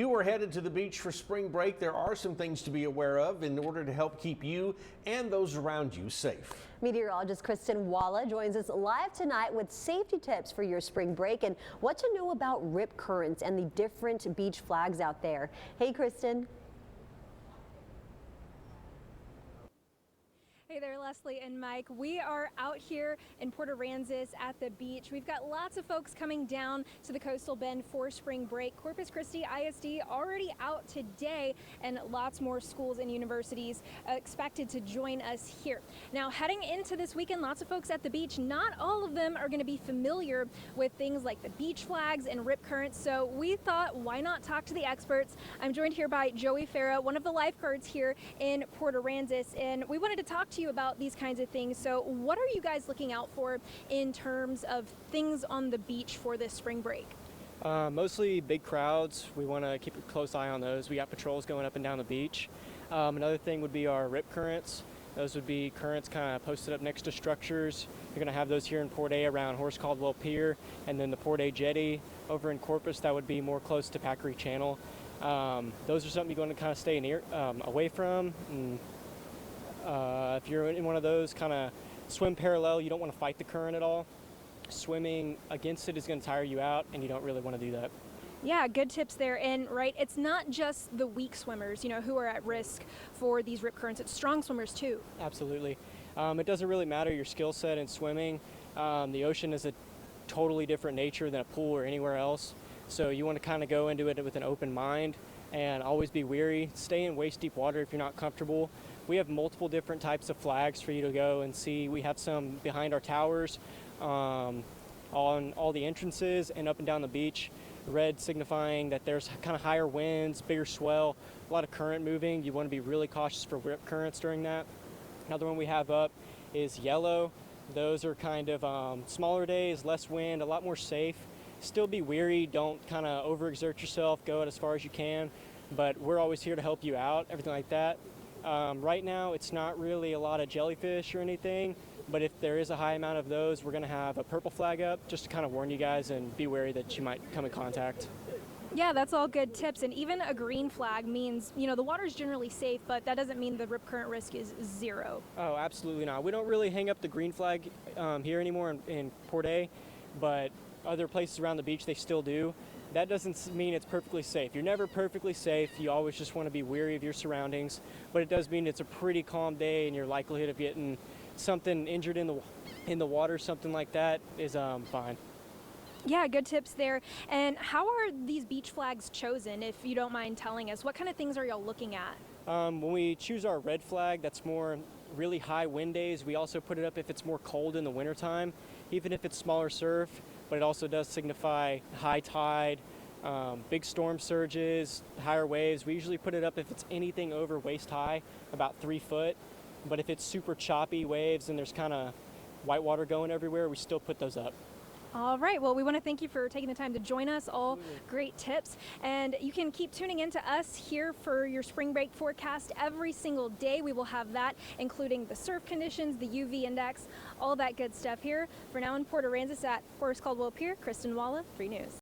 You are headed to the beach for spring break. There are some things to be aware of in order to help keep you and those around you safe. Meteorologist Kristen Walla joins us live tonight with safety tips for your spring break and what to know about rip currents and the different beach flags out there. Hey, Kristen. Hey there, Leslie and Mike. We are out here in Port Aransas at the beach. We've got lots of folks coming down to the coastal bend for spring break. Corpus Christi ISD already out today, and lots more schools and universities expected to join us here. Now, heading into this weekend, lots of folks at the beach. Not all of them are going to be familiar with things like the beach flags and rip currents, so we thought, why not talk to the experts? I'm joined here by Joey Farah, one of the lifeguards here in Port Aransas, and we wanted to talk to you about these kinds of things. So what are you guys looking out for in terms of things on the beach for this spring break? Mostly big crowds. We want to keep a close eye on those. We got patrols going up and down the beach. Another thing would be our rip currents. Those would be currents kind of posted up next to structures. You're going to have those here in Port A around Horace Caldwell Pier, and then the Port A jetty over in Corpus, that would be more close to Packery Channel. Those are something you're going to kind of stay near, away from. If you're in one of those, kind of swim parallel. You don't want to fight the current at all. Swimming against it is going to tire you out, and you don't really want to do that. Yeah, good tips there. And right, it's not just the weak swimmers, who are at risk for these rip currents. It's strong swimmers too. Absolutely. It doesn't really matter your skill set in swimming. The ocean is a totally different nature than a pool or anywhere else. So you want to kind of go into it with an open mind and always be wary. Stay in waist deep water if you're not comfortable. We have multiple different types of flags for you to go and see. We have some behind our towers, on all the entrances and up and down the beach. Red signifying that there's kind of higher winds, bigger swell, a lot of current moving. You want to be really cautious for rip currents during that. Another one we have up is yellow. Those are kind of smaller days, less wind, a lot more safe. Still be wary, don't kind of overexert yourself, go out as far as you can, but we're always here to help you out, everything like that. Right now it's not really a lot of jellyfish or anything, but if there is a high amount of those, we're going to have a purple flag up just to kind of warn you guys and be wary that you might come in contact. Yeah, that's all good tips. And even a green flag means, the water's generally safe, but that doesn't mean the rip current risk is zero. Oh, absolutely not. We don't really hang up the green flag here anymore in Port A, but other places around the beach they still do. That doesn't mean it's perfectly safe. You're never perfectly safe. You always just want to be wary of your surroundings, but it does mean it's a pretty calm day, and your likelihood of getting something injured in the water, something like that, is fine. Yeah, good tips there. And how are these beach flags chosen, if you don't mind telling us? What kind of things are y'all looking at? When we choose our red flag, that's more really high wind days. We also put it up if it's more cold in the wintertime, even if it's smaller surf, but it also does signify high tide, big storm surges, higher waves. We usually put it up if it's anything over waist high, about 3 foot. But if it's super choppy waves and there's kind of white water going everywhere, we still put those up. All right. Well, we want to thank you for taking the time to join us. All great tips. And you can keep tuning in to us here for your spring break forecast every single day. We will have that, including the surf conditions, the UV index, all that good stuff here. For now in Port Aransas at Horace Caldwell Pier, Kristen Walla, 3 News.